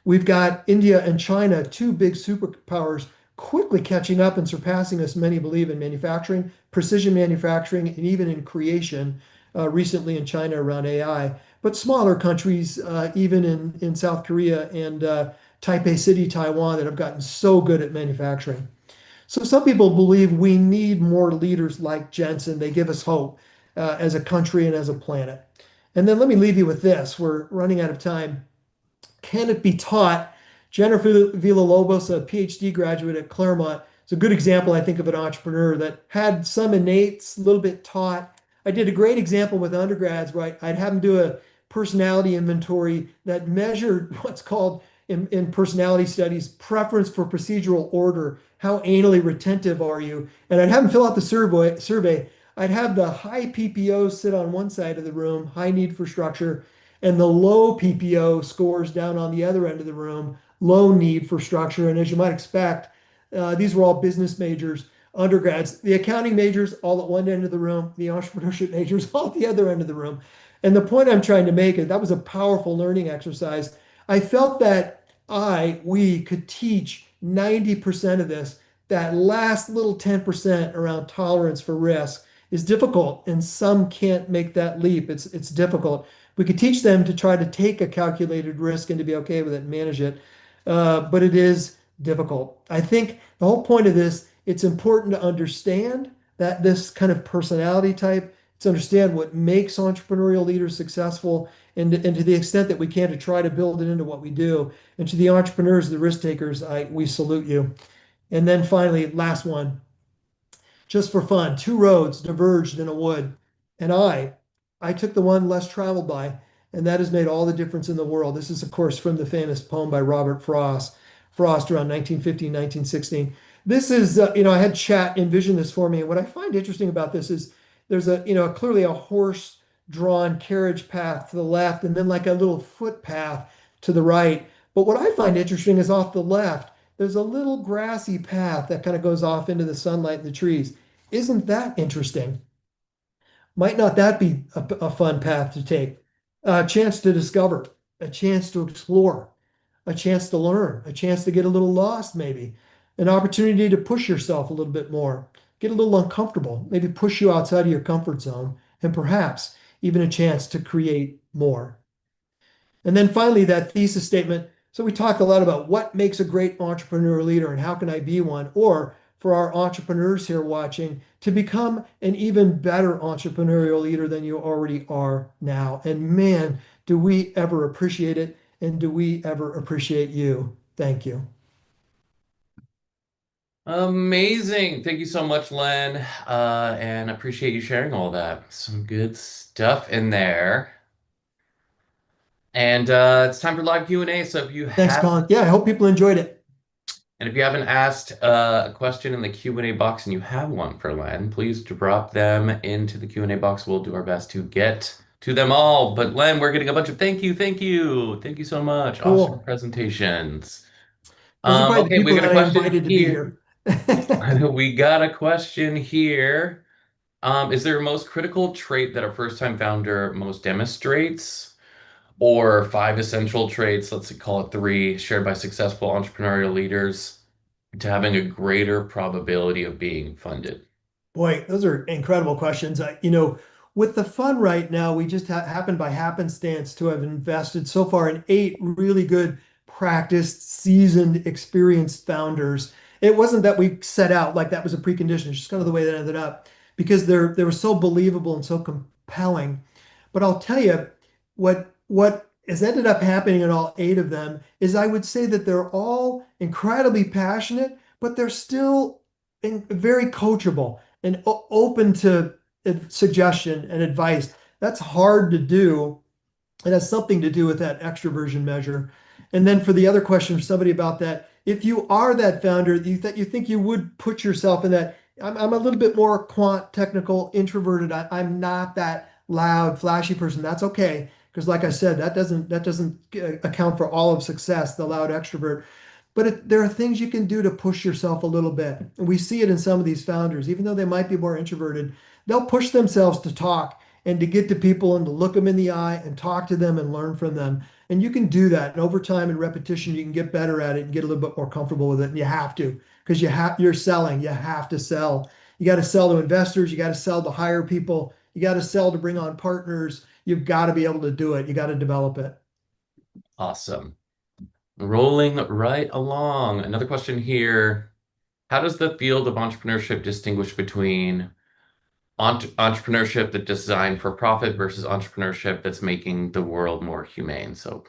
We've got India and China, two big superpowers, quickly catching up and surpassing us, many believe, in manufacturing, precision manufacturing, and even in creation, recently in China around AI. But smaller countries, even in South Korea and Taipei City, Taiwan, that have gotten so good at manufacturing. So some people believe we need more leaders like Jensen. They give us hope as a country and as a planet. And then let me leave you with this. We're running out of time. Can it be taught? Jennifer Villalobos, a PhD graduate at Claremont, is a good example, I think, of an entrepreneur that had some innates, a little bit taught. I did a great example with undergrads where I'd have them do a personality inventory that measured what's called in personality studies preference for procedural order. How anally retentive are you? And I'd have them fill out the survey. I'd have the high PPO sit on one side of the room, high need for structure, and the low PPO scores down on the other end of the room, low need for structure. And as you might expect, these were all business majors, undergrads, the accounting majors all at one end of the room, the entrepreneurship majors all at the other end of the room. And the point I'm trying to make is that was a powerful learning exercise. I felt that we could teach 90% of this. That last little 10% around tolerance for risk is difficult, and some can't make that leap. It's difficult. We could teach them to try to take a calculated risk and to be okay with it and manage it. But it is difficult. I think the whole point of this, it's important to understand that this kind of personality type, to understand what makes entrepreneurial leaders successful, and to the extent that we can, to try to build it into what we do. And to the entrepreneurs, the risk takers, we salute you. And then finally, last one, just for fun, two roads diverged in a wood, and I took the one less traveled by, and that has made all the difference in the world. This is, of course, from the famous poem by Robert Frost around 1915, 1916. This is, I had chat envision this for me, and what I find interesting about this is there's clearly a horse-drawn carriage path to the left, and then like a little footpath to the right. But what I find interesting is off the left, there's a little grassy path that kind of goes off into the sunlight and the trees. Isn't that interesting? Might not that be a fun path to take? A chance to discover, a chance to explore, a chance to learn, a chance to get a little lost, maybe, an opportunity to push yourself a little bit more, get a little uncomfortable, maybe push you outside of your comfort zone, and perhaps even a chance to create more. And then finally, that thesis statement. So we talked a lot about what makes a great entrepreneur leader and how can I be one, or for our entrepreneurs here watching, to become an even better entrepreneurial leader than you already are now. And man, do we ever appreciate it, and do we ever appreciate you. Thank you. Amazing. Thank you so much, Len. And I appreciate you sharing all that. Some good stuff in there. And it's time for live Q&A. So if you Thanks, have Colin. Yeah, I hope people enjoyed it. And if you haven't asked a question in the Q&A box and you have one for Len, please drop them into the Q&A box. We'll do our best to get to them all. But Len, we're getting a bunch of thank you, thank you. Thank you so much. Awesome Cool. presentations. Those are probably the Okay, we people got a that I question invited to be here. here. We got a question here. Is there a most critical trait that a first-time founder most demonstrates? Or five essential traits, let's call it three, shared by successful entrepreneurial leaders to having a greater probability of being funded? Boy, those are incredible questions. With the fund right now, we just happened by happenstance to have invested so far in eight really good, practiced, seasoned, experienced founders. It wasn't that we set out like that was a precondition. It's just kind of the way that ended up because they were so believable and so compelling. But I'll tell you what has ended up happening in all eight of them is I would say that they're all incredibly passionate, but they're still very coachable and open to suggestion and advice. That's hard to do. It has something to do with that extroversion measure. And then for the other question for somebody about that, if you are that founder, that you think you would put yourself in that, I'm a little bit more quant technical, introverted. I'm not that loud, flashy person. That's okay. Because like I said, that doesn't account for all of success, the loud extrovert. But there are things you can do to push yourself a little bit. And we see it in some of these founders, even though they might be more introverted, they'll push themselves to talk and to get to people and to look them in the eye and talk to them and learn from them. And you can do that. And over time and repetition, you can get better at it and get a little bit more comfortable with it. And you have to, because you're selling. You have to sell. You got to sell to investors. You got to sell to hire people. You got to sell to bring on partners. You've got to be able to do it. You got to develop it. Awesome. Rolling right along. Another question here. How does the field of entrepreneurship distinguish between entrepreneurship that's designed for profit versus entrepreneurship that's making the world more humane? So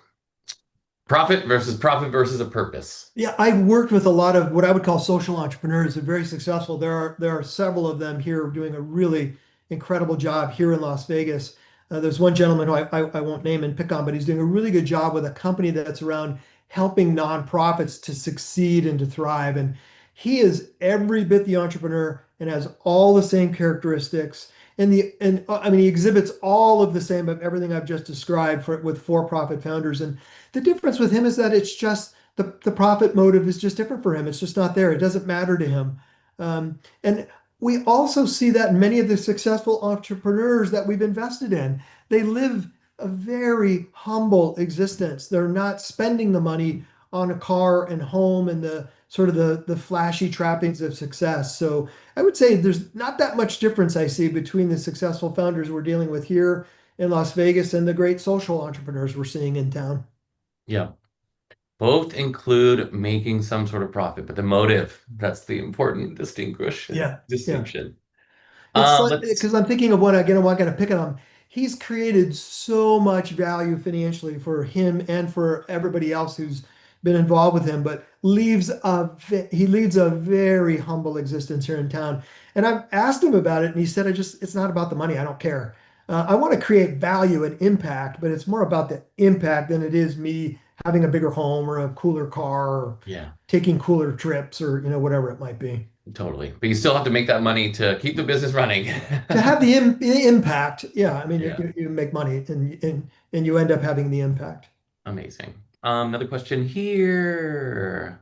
profit versus a purpose. Yeah, I've worked with a lot of what I would call social entrepreneurs. They're very successful. There are several of them here doing a really incredible job here in Las Vegas. There's one gentleman who I won't name and pick on, but he's doing a really good job with a company that's around helping nonprofits to succeed and to thrive. And he is every bit the entrepreneur and has all the same characteristics. And I mean, he exhibits all of the same of everything I've just described with for-profit founders. And the difference with him is that it's just the profit motive is just different for him. It's just not there. It doesn't matter to him. And we also see that in many of the successful entrepreneurs that we've invested in. They live a very humble existence. They're not spending the money on a car and home and the sort of the flashy trappings of success. So I would say there's not that much difference I see between the successful founders we're dealing with here in Las Vegas and the great social entrepreneurs we're seeing in town. Yeah. Both include making some sort of profit, but the motive, that's the important Yeah, yeah. distinction. It's like Let's because I'm thinking of one again. I'm not going to pick on him. He's created so much value financially for him and for everybody else who's been involved with him, but he leads a very humble existence here in town. And I've asked him about it, and he said, it's not about the money. I don't care. I want to create value and impact, but it's more about the impact than it is me having a bigger home or a cooler car or Yeah, taking cooler trips or whatever it might be. totally. But you still have to make that money to keep the business running. To have the impact, yeah, I mean, Yeah, you make money and you end up having the impact. amazing. Another question here.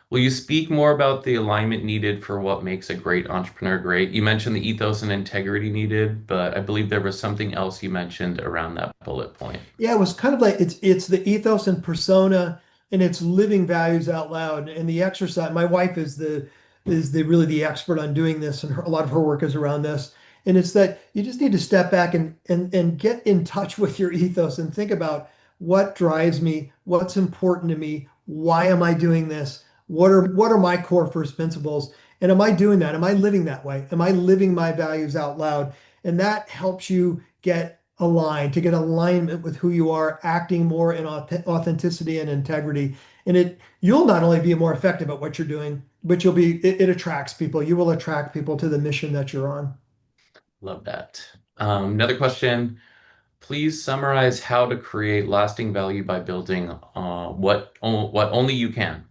Will you speak more about the alignment needed for what makes a great entrepreneur great? You mentioned the ethos and integrity needed, but I believe there was something else you mentioned around that bullet point. Yeah, it was kind of like it's the ethos and persona and it's living values out loud and the exercise. My wife is the really the expert on doing this and a lot of her work is around this. And it's that you just need to step back and get in touch with your ethos and think about what drives me, what's important to me, why am I doing this? What are my core first principles? And am I doing that? Am I living that way? Am I living my values out loud? And that helps you get aligned, to get alignment with who you are, acting more in authenticity and integrity. And you'll not only be more effective at what you're doing, but it attracts people. You will attract people to the mission that you're on. Love that. Another question. Please summarize how to create lasting value by building what only you can.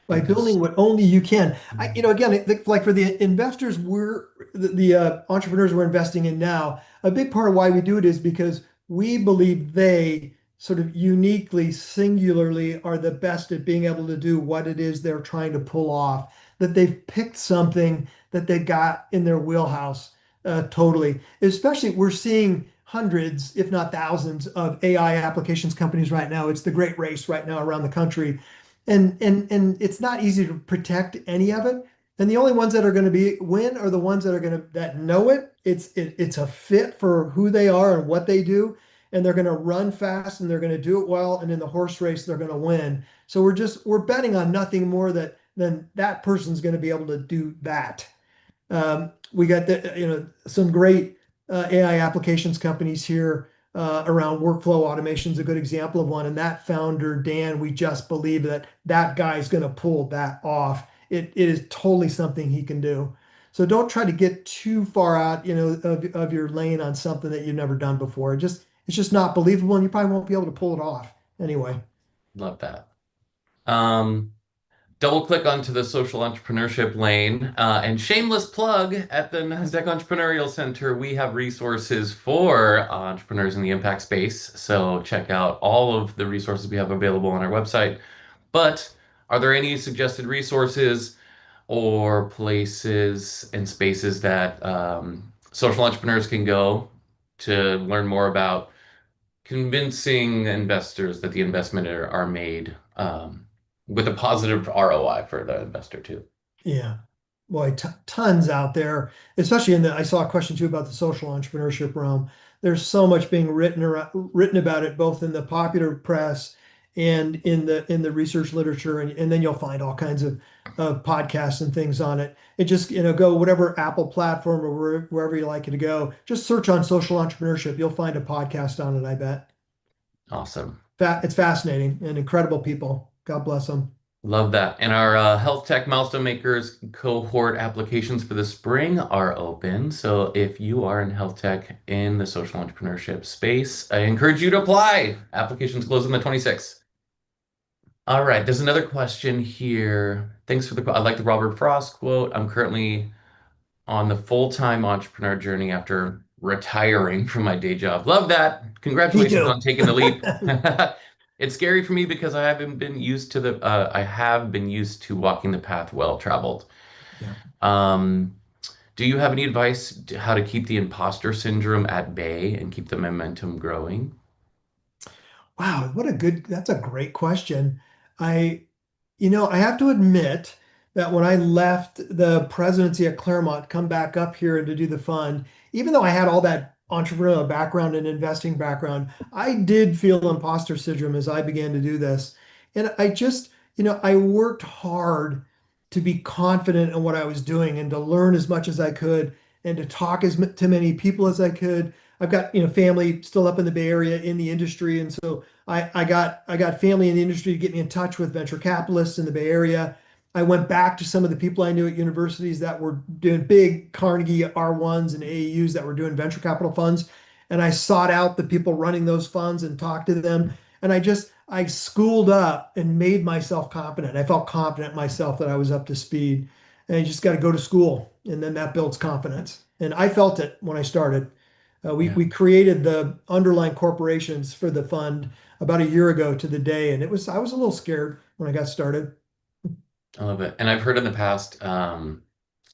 I By think building this. what only you can. Again, like for the investors, the entrepreneurs we're investing in now, a big part of why we do it is because we believe they sort of uniquely, singularly are the best at being able to do what it is they're trying to pull off, that they've picked something that they got in their wheelhouse, totally. Especially, we're seeing hundreds, if not thousands, of AI applications companies right now. It's the great race right now around the country and it's not easy to protect any of it. And the only ones that are going to be win are the ones that are going to that know it. It's a fit for who they are and what they do, and they're going to run fast and they're going to do it well. And in the horse race, they're going to win. So we're betting on nothing more than that person's going to be able to do that. We got some great AI applications companies here around workflow automation is a good example of one. And that founder, Dan, we just believe that that guy's going to pull that off. It is totally something he can do. So don't try to get too far out, of your lane on something that you've never done before. It's just not believable, and you probably won't be able to pull it off anyway. Love that. Um, Double click onto the social entrepreneurship lane and shameless plug at the NASDAQ Entrepreneurial Center. We have resources for entrepreneurs in the impact space. So check out all of the resources we have available on our website. But are there any suggested resources or places and spaces that social entrepreneurs can go to learn more about convincing investors that the investment are made with a positive ROI for the investor too. Yeah. Boy, tons out there, especially I saw a question too about the social entrepreneurship realm. There's so much being written about it, both in the popular press and in the research literature, and then you'll find all kinds of podcasts and things on it. It just, go whatever Apple platform or wherever you like it to go. Just search on social entrepreneurship. You'll find a podcast on it, I bet. Awesome. It's fascinating and incredible people. God bless them. Love that. And our health tech milestone makers cohort applications for the spring are open. So if you are in health tech in the social entrepreneurship space, I encourage you to apply. Applications close on the 26th. All right, there's another question here. Thanks for the I like the Robert Frost quote. I'm currently on the full-time entrepreneur journey after retiring from my day job. Love that. Me Congratulations too. on taking the leap. It's scary for me because I have been used to walking the path well traveled. Yeah. Um, do you have any advice to how to keep the imposter syndrome at bay and keep the momentum growing? Wow, that's a great question. I, I have to admit that when I left the presidency at Claremont, come back up here and to do the fund, even though I had all that entrepreneurial background and investing background, I did feel imposter syndrome as I began to do this. And I just, I worked hard to be confident in what I was doing and to learn as much as I could and to talk to many people as I could. I've got, family still up in the Bay Area in the industry, and so I got family in the industry to get me in touch with venture capitalists in the Bay Area. I went back to some of the people I knew at universities that were doing big Carnegie R1s and AAUs that were doing venture capital funds. And I sought out the people running those funds and talked to them. And I schooled up and made myself competent. I felt confident myself that I was up to speed. And you just got to go to school, and then that builds confidence. And I felt it when I started. We Yeah, created the underlying corporations for the fund about a year ago to the day, and I was a little scared when I got started. I love it. And I've heard in the past,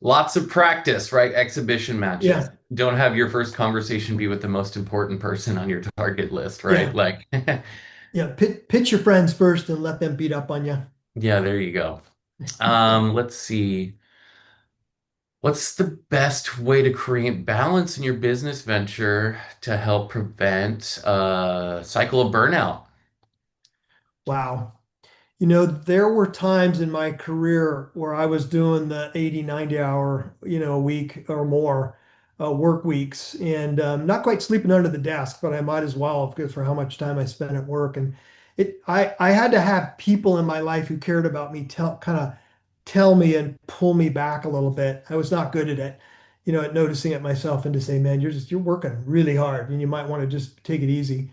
lots of practice, right? Exhibition matches. Yeah, Don't have your first conversation be with the most important person on your target list, right? yeah, Like, yeah. Pitch your friends first and let them beat up on you. yeah, there you go. Let's see. What's the best way to create balance in your business venture to help prevent a cycle of burnout? Wow. There were times in my career where I was doing the 80, 90 hour, a week or more work weeks and not quite sleeping under the desk, but I might as well because for how much time I spent at work. And I had to have people in my life who cared about me tell me and pull me back a little bit. I was not good at it, at noticing it myself and to say, man, you're working really hard and you might want to just take it easy.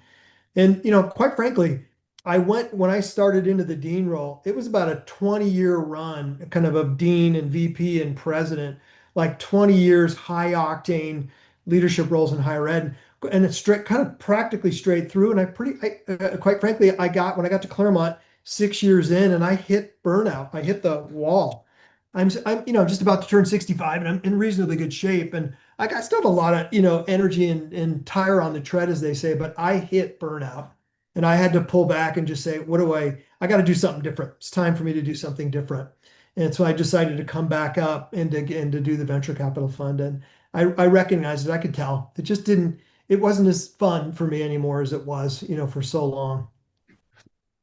And quite frankly, I went when I started into the dean role, it was about a 20-year run, kind of dean and VP and president, like 20 years high octane leadership roles in higher ed. And it's straight, kind of practically straight through. And quite frankly, when I got to Claremont 6 years in and I hit burnout, I hit the wall. I'm just about to turn 65 and I'm in reasonably good shape. And I still have a lot of, energy and tire on the tread, as they say, but I hit burnout and I had to pull back and just say, I got to do something different. It's time for me to do something different. And so I decided to come back up and to do the venture capital fund. And I recognized it. I could tell it wasn't as fun for me anymore as it was, for so long.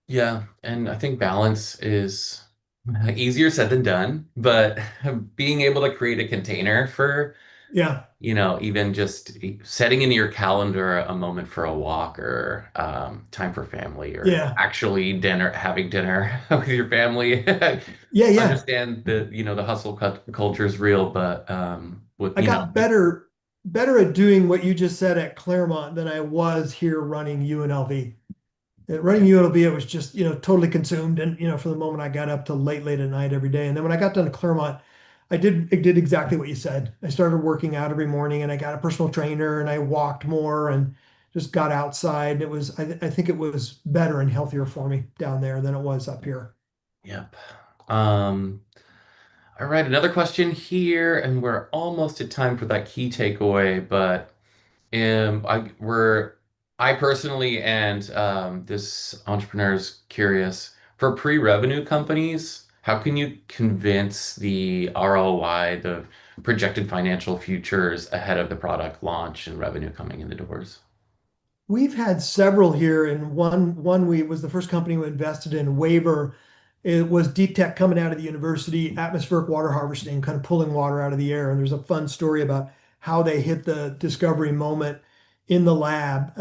Yeah, and I think balance is easier said than done, but being able to create a container for, Yeah. even just setting in your calendar a moment for a walk or time for family or Yeah. actually having dinner with your family. Yeah. Yeah. Understand that, the culture is real, but with, I got better at doing what you just said at Claremont than I was here running UNLV. At running yeah, UNLV, it was just, totally consumed. And, from the moment I got up to late, late at night every day. And then when I got done to Claremont, I did exactly what you said. I started working out every morning and I got a personal trainer and I walked more and just got outside. I think it was better and healthier for me down there than it was up here. yep. Um, all right, another question here, and we're almost at time for that key takeaway, but we're I personally and this entrepreneur's curious for pre-revenue companies, how can you convince the ROI, the projected financial futures ahead of the product launch and revenue coming in the doors? We've had several here, and one we was the first company we invested in, Waiver. It was deep tech coming out of the university, atmospheric water harvesting, kind of pulling water out of the air. And there's a fun story about how they hit the discovery moment in the lab.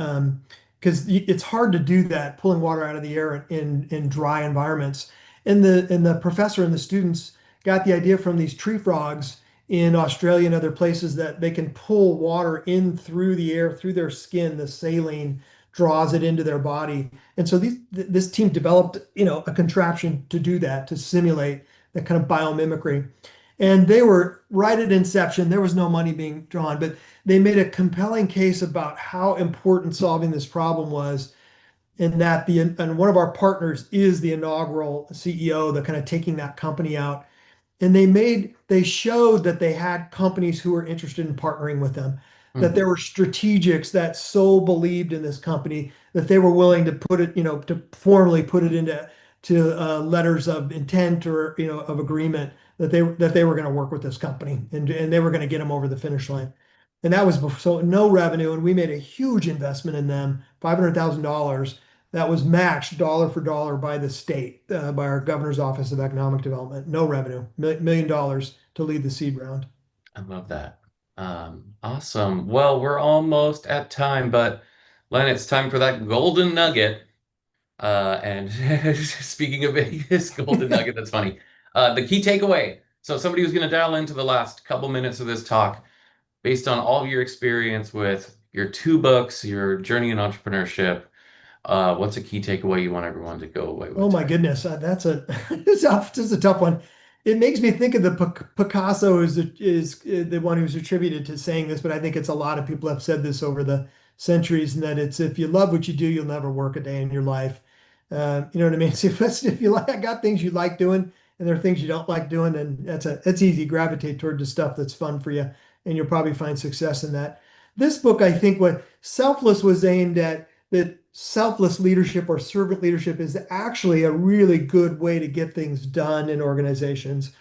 Because it's hard to do that, pulling water out of the air in dry environments. And the professor and the students got the idea from these tree frogs in Australia and other places that they can pull water in through the air, through their skin. The saline draws it into their body. And so this team developed, a contraption to do that, to simulate that kind of biomimicry. And they were right at inception. There was no money being drawn, but they made a compelling case about how important solving this problem was, and that and one of our partners is the inaugural CEO, the kind of taking that company out. And they showed that they had companies who were interested in partnering with them, that Hmm. there were strategics that so believed in this company that they were willing to put it, to formally put it into letters of intent, or of agreement, that they were going to work with this company, and they were going to get them over the finish line. And that was so no revenue, and we made a huge investment in them, $500,000, that was matched dollar for dollar by the state, by our governor's office of economic development. No revenue, $1 million to lead the seed round. I love that. Awesome. Well, we're almost at time, but Len, it's time for that golden nugget. And speaking of Vegas, golden nugget, that's funny. The key takeaway. So somebody who's going to dial into the last couple minutes of this talk, based on all of your experience with your two books, your journey in entrepreneurship, what's a key takeaway you want everyone to go away with Oh my today? goodness, this is a tough one. It makes me think of the Picasso is the one who's attributed to saying this, but I think it's a lot of people have said this over the centuries, and that it's, if you love what you do, you'll never work a day in your life. You know what I mean? So if you like, got things you like doing, and there are things you don't like doing, then that's easy. Gravitate toward the stuff that's fun for you, and you'll probably find success in that. This book, I think, what Selfless was aimed at, that selfless leadership or servant leadership is actually a really good way to get things done in organizations,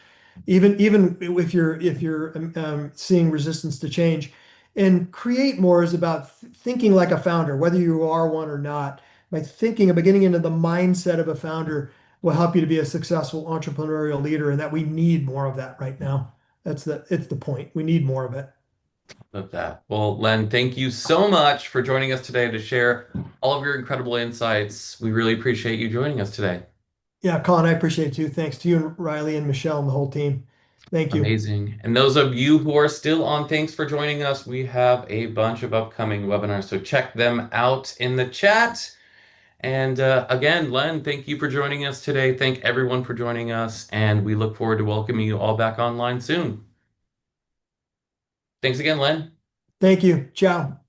even if you're seeing resistance to change. And create more is about thinking like a founder, whether you are one or not. By thinking and getting into the mindset of a founder will help you to be a successful entrepreneurial leader, and that we need more of that right now. It's the point. We need more of it. Love that. Well, Len, thank you so much for joining us today to share all of your incredible insights. We really appreciate you joining us today. Yeah, Colin, I appreciate it too. Thanks to you and Riley and Michelle and the whole team. Thank you. Amazing. And those of you who are still on, thanks for joining us. We have a bunch of upcoming webinars, so check them out in the chat. And again, Len, thank you for joining us today. Thank everyone for joining us, and we look forward to welcoming you all back online soon. Thanks again, Len. Thank you. Ciao.